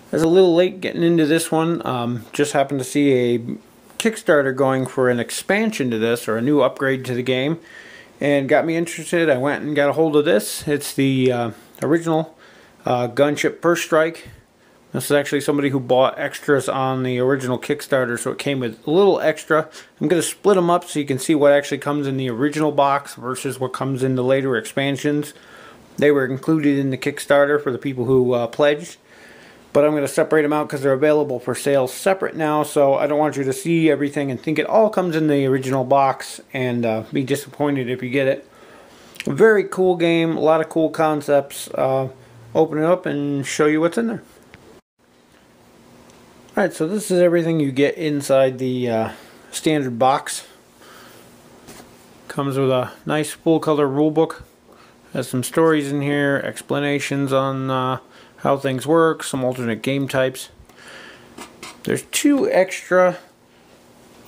I was a little late getting into this one. Just happened to see a Kickstarter going for an expansion to this, or a new upgrade to the game, and got me interested. I went and got a hold of this. It's the original Gunship First Strike. This is actually somebody who bought extras on the original Kickstarter, so it came with a little extra. I'm going to split them up so you can see what actually comes in the original box versus what comes in the later expansions. They were included in the Kickstarter for the people who pledged. But I'm going to separate them out because they're available for sale separate now, so I don't want you to see everything and think it all comes in the original box and be disappointed if you get it. A very cool game, a lot of cool concepts. Open it up and show you what's in there. Alright, so this is everything you get inside the standard box. Comes with a nice full color rulebook. Has some stories in here, explanations on how things work, some alternate game types. There's two extra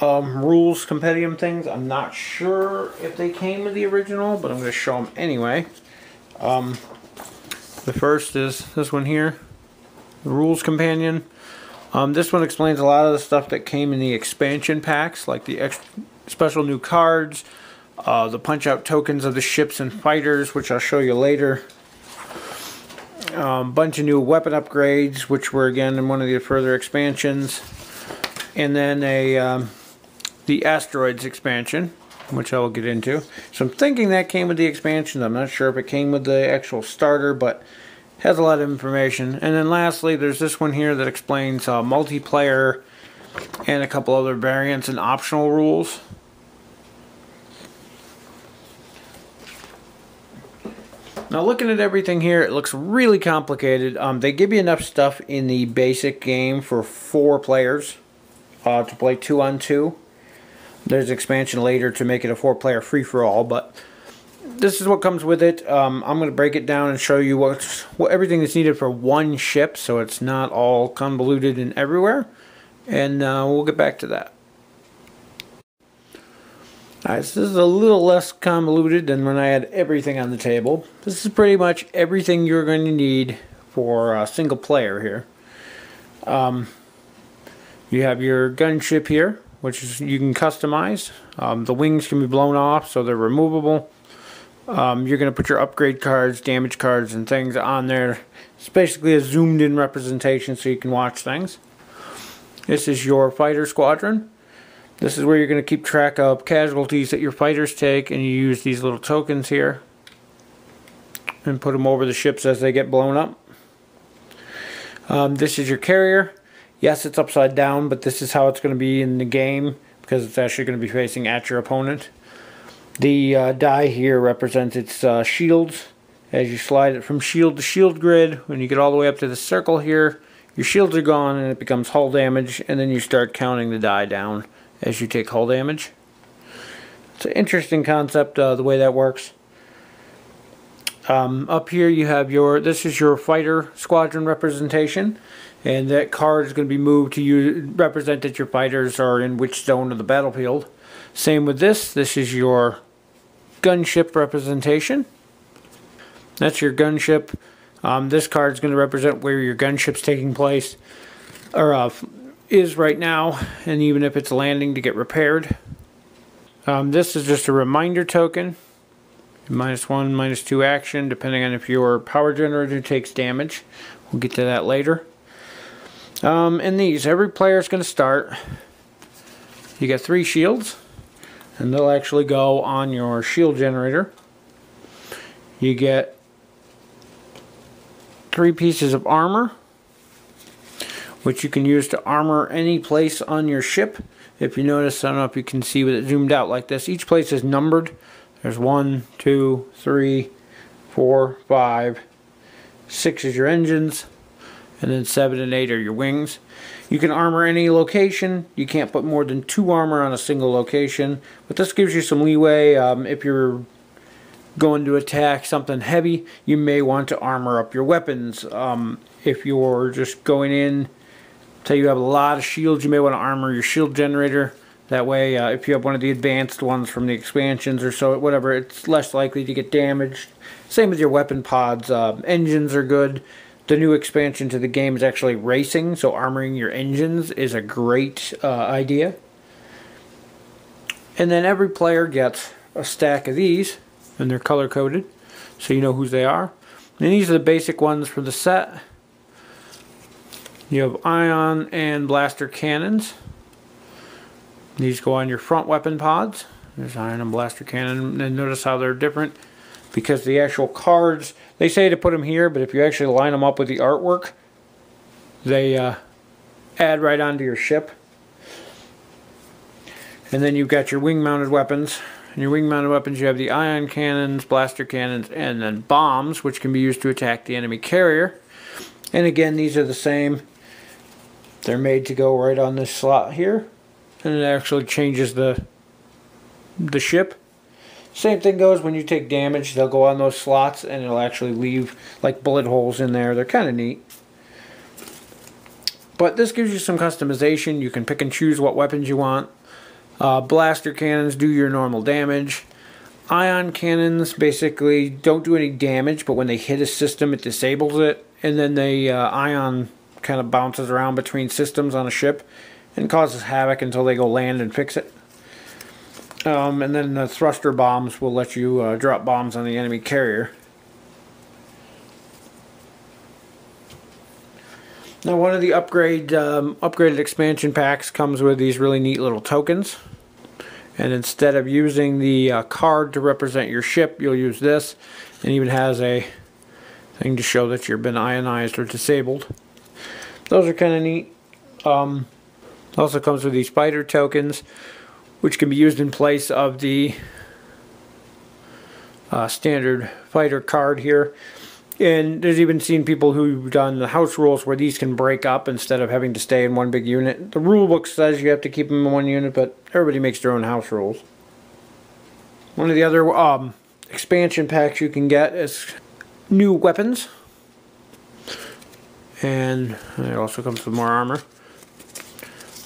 rules compendium things. I'm not sure if they came with the original, but I'm going to show them anyway. The first is this one here, the rules companion. This one explains a lot of the stuff that came in the expansion packs, like the special new cards, the punch-out tokens of the ships and fighters, which I'll show you later. Bunch of new weapon upgrades, which were again in one of the further expansions, and then the asteroids expansion, which I will get into. So I'm thinking that came with the expansion. I'm not sure if it came with the actual starter, but has a lot of information. And then lastly, there's this one here that explains multiplayer and a couple other variants and optional rules. Now looking at everything here, it looks really complicated. They give you enough stuff in the basic game for 4 players to play 2-on-2. There's expansion later to make it a 4-player free-for-all, but this is what comes with it. I'm going to break it down and show you what everything that's needed for one ship, so it's not all convoluted and everywhere. And we'll get back to that. Alright, so this is a little less convoluted than when I had everything on the table. This is pretty much everything you're going to need for a single player here. You have your gunship here, which is you can customize. The wings can be blown off, so they're removable. You're going to put your upgrade cards, damage cards, and things on there. It's basically a zoomed in representation so you can watch things. This is your fighter squadron. This is where you're going to keep track of casualties that your fighters take, and you use these little tokens here and put them over the ships as they get blown up. This is your carrier. Yes, it's upside down, but this is how it's going to be in the game because it's actually going to be facing at your opponent. The die here represents its shields. As you slide it from shield to shield grid, when you get all the way up to the circle here, your shields are gone and it becomes hull damage, and then you start counting the die down as you take hull damage. It's an interesting concept, the way that works. Up here you have this is your fighter squadron representation, and that card is going to be moved to represent that your fighters are in which zone of the battlefield. Same with this. This is your gunship representation. That's your gunship. This card is going to represent where your gunship's taking place, or is right now, and even if it's landing to get repaired. This is just a reminder token. -1, -2 action, depending on if your power generator takes damage. We'll get to that later. And these, every player is going to start. You get 3 shields, and they'll actually go on your shield generator. You get 3 pieces of armor, which you can use to armor any place on your ship. If you notice, I don't know if you can see with it zoomed out like this, each place is numbered. There's 1, 2, 3, 4, 5, 6 is your engines, and then 7 and 8 are your wings. You can armor any location. You can't put more than 2 armor on a single location, but this gives you some leeway. If you're going to attack something heavy, you may want to armor up your weapons. If you're just going in, say you have a lot of shields, you may want to armor your shield generator. That way, if you have one of the advanced ones from the expansions or so, whatever, it's less likely to get damaged. Same with your weapon pods. Engines are good. the new expansion to the game is actually racing, so armoring your engines is a great idea. And then every player gets a stack of these, and they're color coded, so you know whose they are. And these are the basic ones for the set. You have ion and blaster cannons. These go on your front weapon pods. There's ion and blaster cannon, and notice how they're different because the actual cards, they say to put them here, but if you actually line them up with the artwork, they add right onto your ship. And then you've got your wing-mounted weapons. In your wing-mounted weapons, you have the ion cannons, blaster cannons, and then bombs, which can be used to attack the enemy carrier. And again, these are the same. They're made to go right on this slot here, and it actually changes the ship. Same thing goes when you take damage. They'll go on those slots, and it'll actually leave like bullet holes in there. They're kind of neat. But this gives you some customization. You can pick and choose what weapons you want. Blaster cannons do your normal damage. Ion cannons basically don't do any damage, but when they hit a system, it disables it. And then the ion kind of bounces around between systems on a ship and causes havoc until they go land and fix it. And then the thruster bombs will let you drop bombs on the enemy carrier. Now, one of the upgraded expansion packs comes with these really neat little tokens. And instead of using the card to represent your ship, you'll use this. And even has a thing to show that you've been ionized or disabled. Those are kind of neat. Also comes with these fighter tokens, which can be used in place of the standard fighter card here. And there's even seen people who've done the house rules where these can break up instead of having to stay in one big unit. The rule book says you have to keep them in one unit, but everybody makes their own house rules. One of the other expansion packs you can get is new weapons. And it also comes with more armor.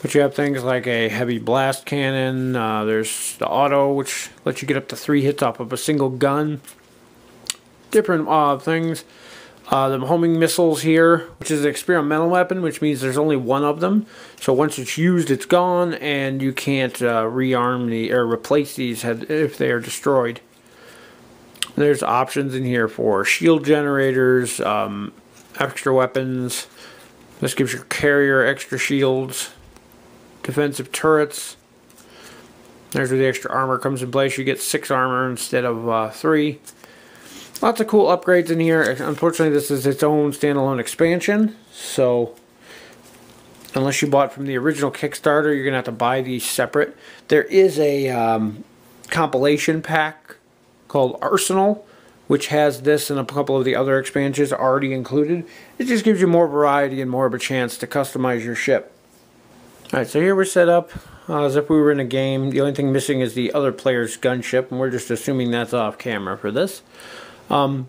But you have things like a heavy blast cannon. There's the auto, which lets you get up to 3 hits off of a single gun. Different things. The homing missiles here, which is an experimental weapon, which means there's only one of them. So once it's used, it's gone, and you can't rearm or replace these if they are destroyed. There's options in here for shield generators, extra weapons. This gives your carrier extra shields, defensive turrets. There's where the extra armor comes in place. You get 6 armor instead of 3. Lots of cool upgrades in here. Unfortunately, this is its own standalone expansion, so unless you bought from the original Kickstarter, you're going to have to buy these separate. There is a compilation pack called Arsenal, which has this and a couple of the other expansions already included. It just gives you more variety and more of a chance to customize your ship. Alright, so here we're set up as if we were in a game. The only thing missing is the other player's gunship, and we're just assuming that's off camera for this.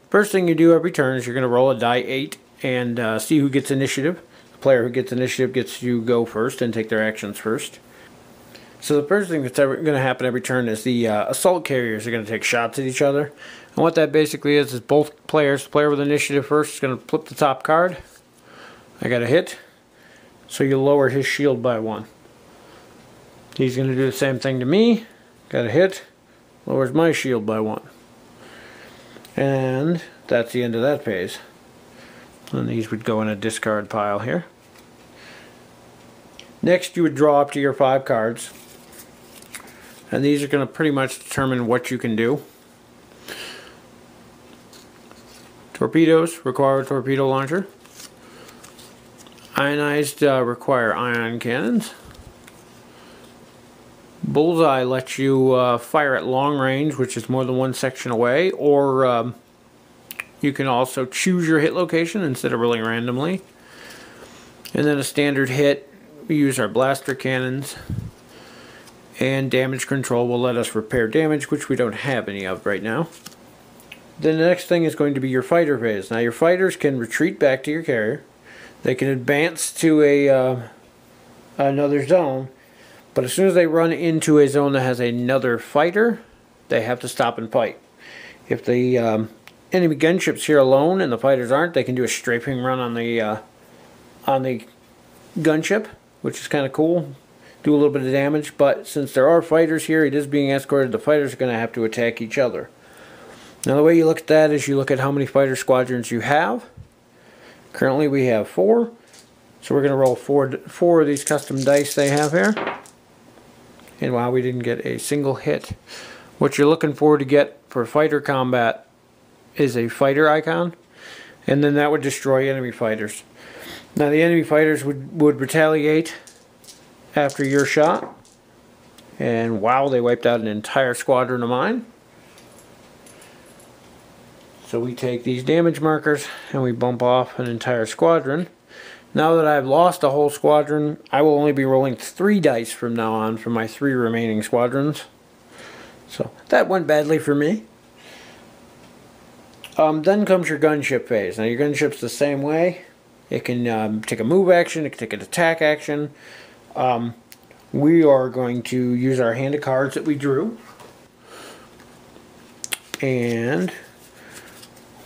First thing you do every turn is you're going to roll a die 8 and see who gets initiative. The player who gets initiative gets to go first and take their actions first. So the first thing that's ever going to happen every turn is the assault carriers are going to take shots at each other. And what that basically is both players, the player with initiative first is going to flip the top card. I got a hit. So you lower his shield by 1. He's going to do the same thing to me. Got a hit. Lowers my shield by 1. And that's the end of that phase. And these would go in a discard pile here. Next, you would draw up to your 5 cards. And these are going to pretty much determine what you can do. Torpedoes require a torpedo launcher. Ionized require ion cannons. Bullseye lets you fire at long range, which is more than one section away, or you can also choose your hit location instead of rolling randomly. And then a standard hit, we use our blaster cannons. And damage control will let us repair damage, which we don't have any of right now. Then the next thing is going to be your fighter phase. Now your fighters can retreat back to your carrier. They can advance to another zone. But as soon as they run into a zone that has another fighter, they have to stop and fight. If the enemy gunships here alone and the fighters aren't, they can do a strafing run on the gunship, which is kind of cool. Do a little bit of damage, but since there are fighters here, it is being escorted, the fighters are going to have to attack each other. Now the way you look at that is you look at how many fighter squadrons you have. Currently we have 4, so we're going to roll four of these custom dice they have here. And wow, we didn't get a single hit. What you're looking for to get for fighter combat is a fighter icon, and then that would destroy enemy fighters. Now the enemy fighters would retaliate after your shot, and wow, they wiped out an entire squadron of mine. So we take these damage markers and we bump off an entire squadron. Now that I've lost a whole squadron, I will only be rolling 3 dice from now on for my 3 remaining squadrons. So that went badly for me. Then comes your gunship phase. Now your gunship's the same way. It can take a move action, it can take an attack action. We are going to use our hand of cards that we drew. And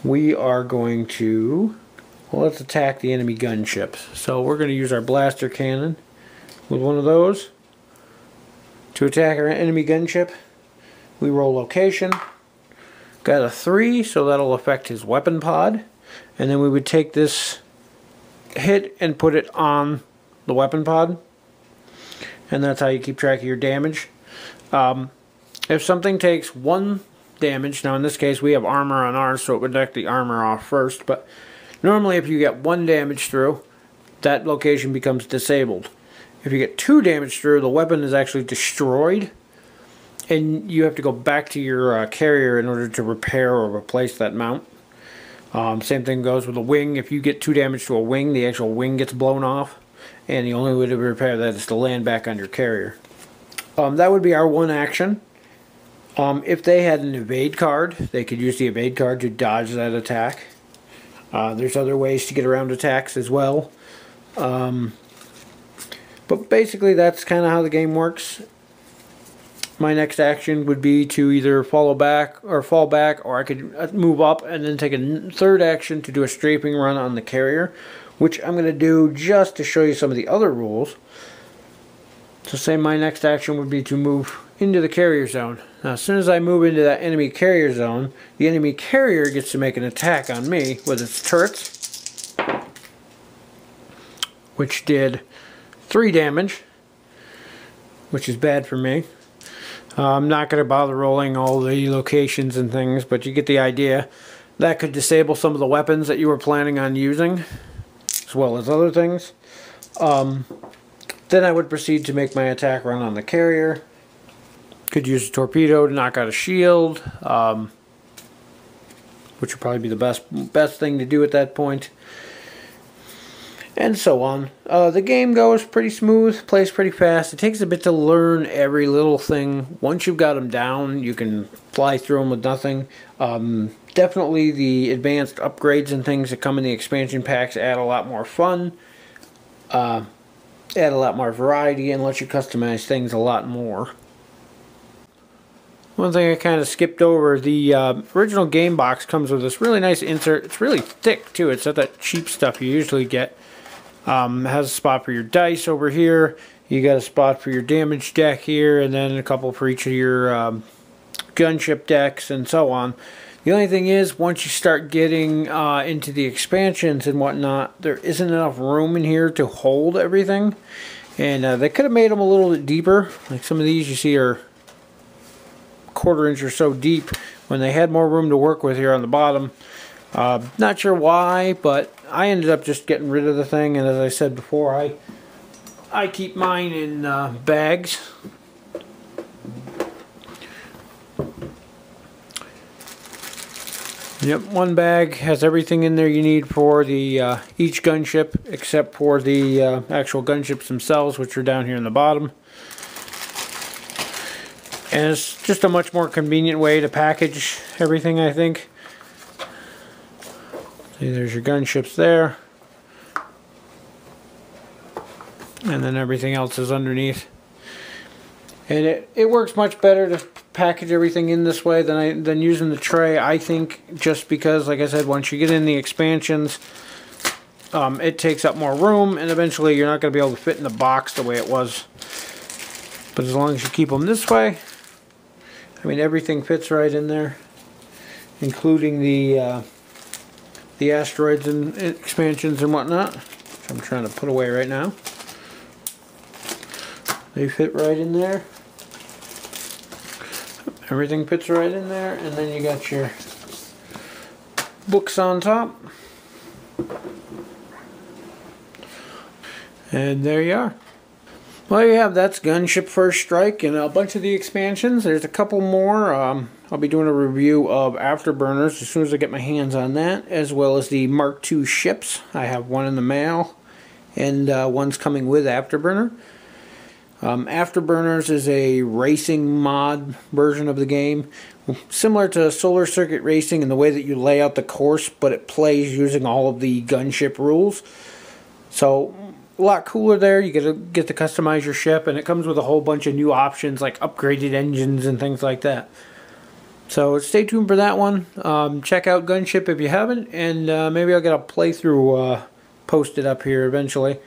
we are going to, well, let's attack the enemy gunships. So we're going to use our blaster cannon with one of those to attack our enemy gunship. We roll location. Got a 3, so that'll affect his weapon pod. And then we would take this hit and put it on the weapon pod. And that's how you keep track of your damage. If something takes 1 damage, now in this case we have armor on ours, so it would knock the armor off first, but normally if you get 1 damage through, that location becomes disabled. If you get 2 damage through, the weapon is actually destroyed, and you have to go back to your carrier in order to repair or replace that mount. Same thing goes with a wing. If you get 2 damage to a wing, the actual wing gets blown off, and the only way to repair that is to land back on your carrier. That would be our 1 action. If they had an evade card, they could use the evade card to dodge that attack. There's other ways to get around attacks as well. But basically that's kind of how the game works. My next action would be to either fall back, or I could move up and then take a 3rd action to do a strafing run on the carrier, which I'm going to do just to show you some of the other rules. So say my next action would be to move into the carrier zone. Now as soon as I move into that enemy carrier zone, the enemy carrier gets to make an attack on me with its turrets, which did 3 damage, which is bad for me. I'm not going to bother rolling all the locations and things, but you get the idea. That could disable some of the weapons that you were planning on using, as well as other things. Then I would proceed to make my attack run on the carrier. Could use a torpedo to knock out a shield, which would probably be the best thing to do at that point. And so on. The game goes pretty smooth, plays pretty fast. It takes a bit to learn every little thing. Once you've got them down, you can fly through them with nothing. Definitely the advanced upgrades and things that come in the expansion packs add a lot more fun, add a lot more variety, and let you customize things a lot more. One thing I kind of skipped over, the original game box comes with this really nice insert. It's really thick too. It's not that cheap stuff you usually get. It has a spot for your dice over here. You got a spot for your damage deck here, and then a couple for each of your gunship decks and so on. The only thing is, once you start getting into the expansions and whatnot, there isn't enough room in here to hold everything. And they could have made them a little bit deeper. Like some of these you see are 1/4 inch or so deep, when they had more room to work with here on the bottom. Not sure why, but I ended up just getting rid of the thing, and as I said before, I keep mine in bags. Yep, one bag has everything in there you need for the each gunship, except for the actual gunships themselves, which are down here in the bottom. And it's just a much more convenient way to package everything, I think. See, there's your gunships there. And then everything else is underneath. And it works much better to package everything in this way than using the tray. I think just because, like I said, once you get in the expansions, it takes up more room, and eventually you're not going to be able to fit in the box the way it was. But as long as you keep them this way, I mean, everything fits right in there, including the asteroids and expansions and whatnot, which I'm trying to put away right now. They fit right in there. Everything fits right in there, and then you got your books on top. And there you are. Well, you have that's Gunship First Strike and a bunch of the expansions. There's a couple more. I'll be doing a review of Afterburners as soon as I get my hands on that, as well as the Mark II ships. I have one in the mail, and one's coming with Afterburner. Afterburners is a racing mod version of the game, similar to Solar Circuit Racing in the way that you lay out the course, but it plays using all of the gunship rules. So a lot cooler there. You get to customize your ship, and it comes with a whole bunch of new options like upgraded engines and things like that. So stay tuned for that one. Check out Gunship if you haven't, and maybe I'll get a playthrough posted up here eventually.